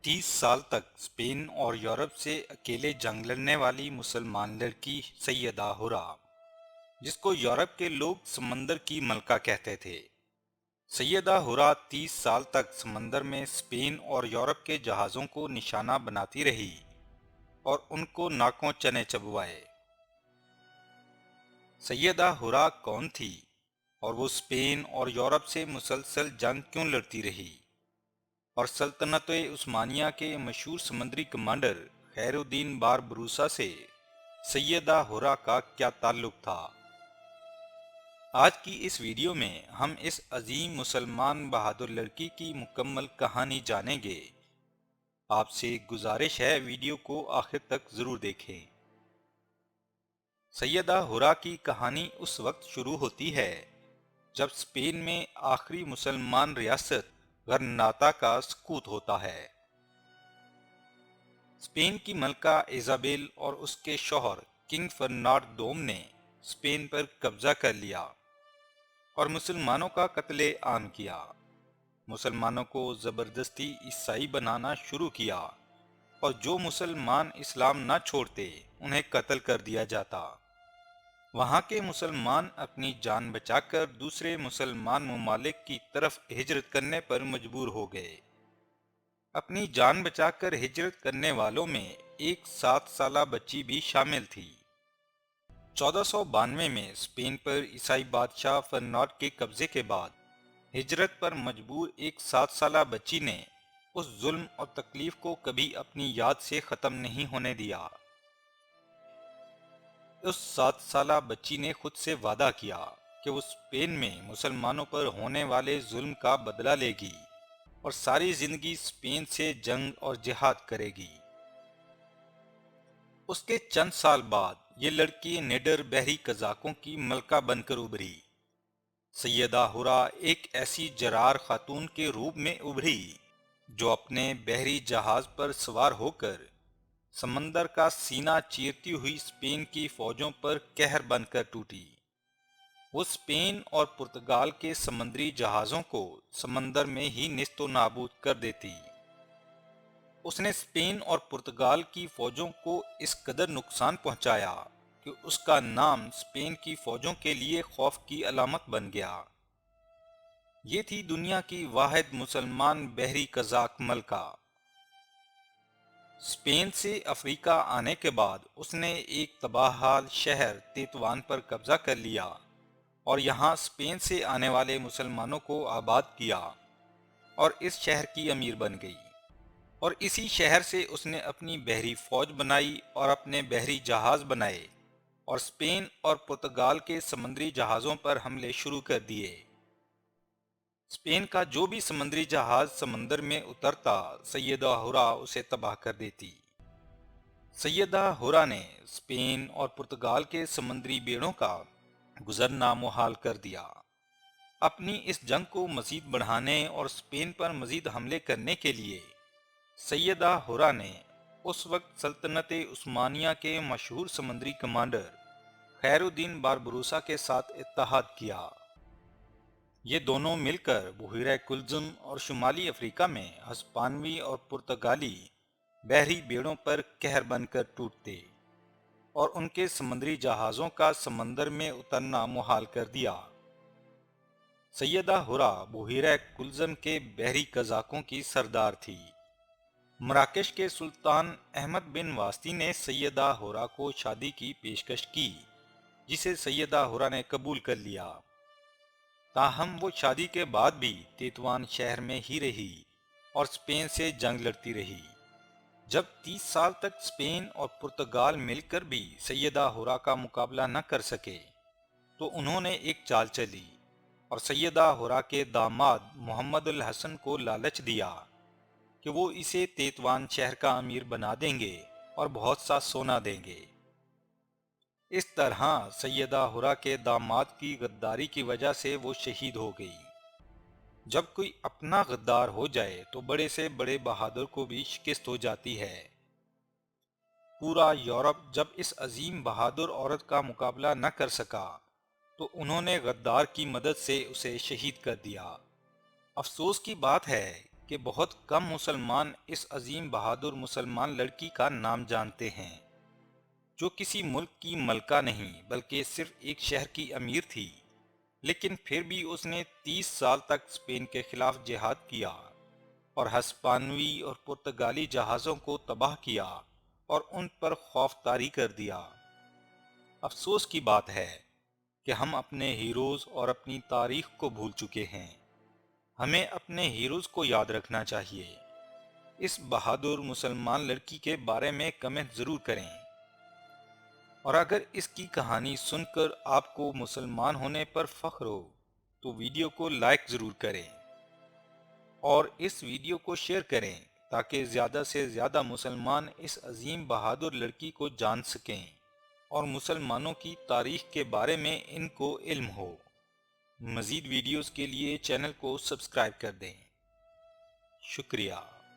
30 سال تک اسپین اور یورپ سے اکیلے جنگ لڑنے والی مسلمان لڑکی سیدہ حرا، جس کو یورپ کے لوگ سمندر کی ملکہ کہتے تھے۔ سیدہ حرا 30 سال تک سمندر میں اسپین اور یورپ کے جہازوں کو نشانہ بناتی رہی اور ان کو ناکوں چنے چبوائے۔ سیدہ حرا کون تھی اور وہ اسپین اور یورپ سے مسلسل جنگ کیوں لڑتی رہی، اور سلطنت عثمانیہ کے مشہور سمندری کمانڈر خیر الدین باربروسا سے سیدہ حرا کا کیا تعلق تھا؟ آج کی اس ویڈیو میں ہم اس عظیم مسلمان بہادر لڑکی کی مکمل کہانی جانیں گے۔ آپ سے گزارش ہے ویڈیو کو آخر تک ضرور دیکھیں۔ سیدہ حرا کی کہانی اس وقت شروع ہوتی ہے جب اسپین میں آخری مسلمان ریاست غرناطہ کا سقوط ہوتا ہے۔ اسپین کی ملکہ ایزابیل اور اس کے شوہر کنگ فرنانڈ دوم نے اسپین پر قبضہ کر لیا اور مسلمانوں کا قتل عام کیا۔ مسلمانوں کو زبردستی عیسائی بنانا شروع کیا اور جو مسلمان اسلام نہ چھوڑتے انہیں قتل کر دیا جاتا۔ وہاں کے مسلمان اپنی جان بچا کر دوسرے مسلمان ممالک کی طرف ہجرت کرنے پر مجبور ہو گئے۔ اپنی جان بچا کر ہجرت کرنے والوں میں ایک 7 سالہ بچی بھی شامل تھی۔ 1492 میں اسپین پر عیسائی بادشاہ فرنانڈ کے قبضے کے بعد ہجرت پر مجبور ایک 7 سالہ بچی نے اس ظلم اور تکلیف کو کبھی اپنی یاد سے ختم نہیں ہونے دیا۔ اس 7 سالہ بچی نے خود سے وعدہ کیا کہ وہ اسپین میں مسلمانوں پر ہونے والے ظلم کا بدلہ لے گی اور ساری زندگی اسپین سے جنگ اور جہاد کرے گی۔ اس کے چند سال بعد یہ لڑکی نڈر بحری قزاقوں کی ملکہ بن کر ابھری۔ سیدہ حرا ایک ایسی جرار خاتون کے روپ میں ابھری جو اپنے بحری جہاز پر سوار ہو کر سمندر کا سینہ چیرتی ہوئی اسپین کی فوجوں پر قہر بن کر ٹوٹی۔ وہ اسپین اور پرتگال کے سمندری جہازوں کو سمندر میں ہی نیست و نابود کر دیتی۔ اس نے اسپین اور پرتگال کی فوجوں کو اس قدر نقصان پہنچایا کہ اس کا نام اسپین کی فوجوں کے لیے خوف کی علامت بن گیا۔ یہ تھی دنیا کی واحد مسلمان بحری قزاق ملکہ۔ اسپین سے افریقہ آنے کے بعد اس نے ایک تباہ حال شہر تیتوان پر قبضہ کر لیا اور یہاں اسپین سے آنے والے مسلمانوں کو آباد کیا اور اس شہر کی امیر بن گئی، اور اسی شہر سے اس نے اپنی بحری فوج بنائی اور اپنے بحری جہاز بنائے اور اسپین اور پرتگال کے سمندری جہازوں پر حملے شروع کر دیے۔ اسپین کا جو بھی سمندری جہاز سمندر میں اترتا سیدہ حرا اسے تباہ کر دیتی۔ سیدہ حرا نے اسپین اور پرتگال کے سمندری بیڑوں کا گزرنا محال کر دیا۔ اپنی اس جنگ کو مزید بڑھانے اور اسپین پر مزید حملے کرنے کے لیے سیدہ حرا نے اس وقت سلطنت عثمانیہ کے مشہور سمندری کمانڈر خیر الدین باربروسا کے ساتھ اتحاد کیا۔ یہ دونوں مل کر بحیرہ قلزم اور شمالی افریقہ میں ہسپانوی اور پرتگالی بحری بیڑوں پر قہر بن کر ٹوٹتے اور ان کے سمندری جہازوں کا سمندر میں اترنا محال کر دیا۔ سیدہ حرا بحیرہ قلزم کے بحری قزاقوں کی سردار تھی۔ مراکش کے سلطان احمد بن واسطی نے سیدہ حرا کو شادی کی پیشکش کی، جسے سیدہ حرا نے قبول کر لیا۔ تاہم وہ شادی کے بعد بھی تیتوان شہر میں ہی رہی اور اسپین سے جنگ لڑتی رہی۔ جب 30 سال تک اسپین اور پرتگال مل کر بھی سیدہ حرا کا مقابلہ نہ کر سکے تو انہوں نے ایک چال چلی اور سیدہ حرا کے داماد محمد الحسن کو لالچ دیا کہ وہ اسے تیتوان شہر کا امیر بنا دیں گے اور بہت سا سونا دیں گے۔ اس طرح سیدہ حرا کے داماد کی غداری کی وجہ سے وہ شہید ہو گئی۔ جب کوئی اپنا غدار ہو جائے تو بڑے سے بڑے بہادر کو بھی شکست ہو جاتی ہے۔ پورا یورپ جب اس عظیم بہادر عورت کا مقابلہ نہ کر سکا تو انہوں نے غدار کی مدد سے اسے شہید کر دیا۔ افسوس کی بات ہے کہ بہت کم مسلمان اس عظیم بہادر مسلمان لڑکی کا نام جانتے ہیں، جو کسی ملک کی ملکہ نہیں بلکہ صرف ایک شہر کی امیر تھی، لیکن پھر بھی اس نے 30 سال تک اسپین کے خلاف جہاد کیا اور ہسپانوی اور پرتگالی جہازوں کو تباہ کیا اور ان پر خوف طاری کر دیا۔ افسوس کی بات ہے کہ ہم اپنے ہیروز اور اپنی تاریخ کو بھول چکے ہیں۔ ہمیں اپنے ہیروز کو یاد رکھنا چاہیے۔ اس بہادر مسلمان لڑکی کے بارے میں کمنٹ ضرور کریں، اور اگر اس کی کہانی سن کر آپ کو مسلمان ہونے پر فخر ہو تو ویڈیو کو لائک ضرور کریں اور اس ویڈیو کو شیئر کریں تاکہ زیادہ سے زیادہ مسلمان اس عظیم بہادر لڑکی کو جان سکیں اور مسلمانوں کی تاریخ کے بارے میں ان کو علم ہو۔ مزید ویڈیوز کے لیے چینل کو سبسکرائب کر دیں۔ شکریہ۔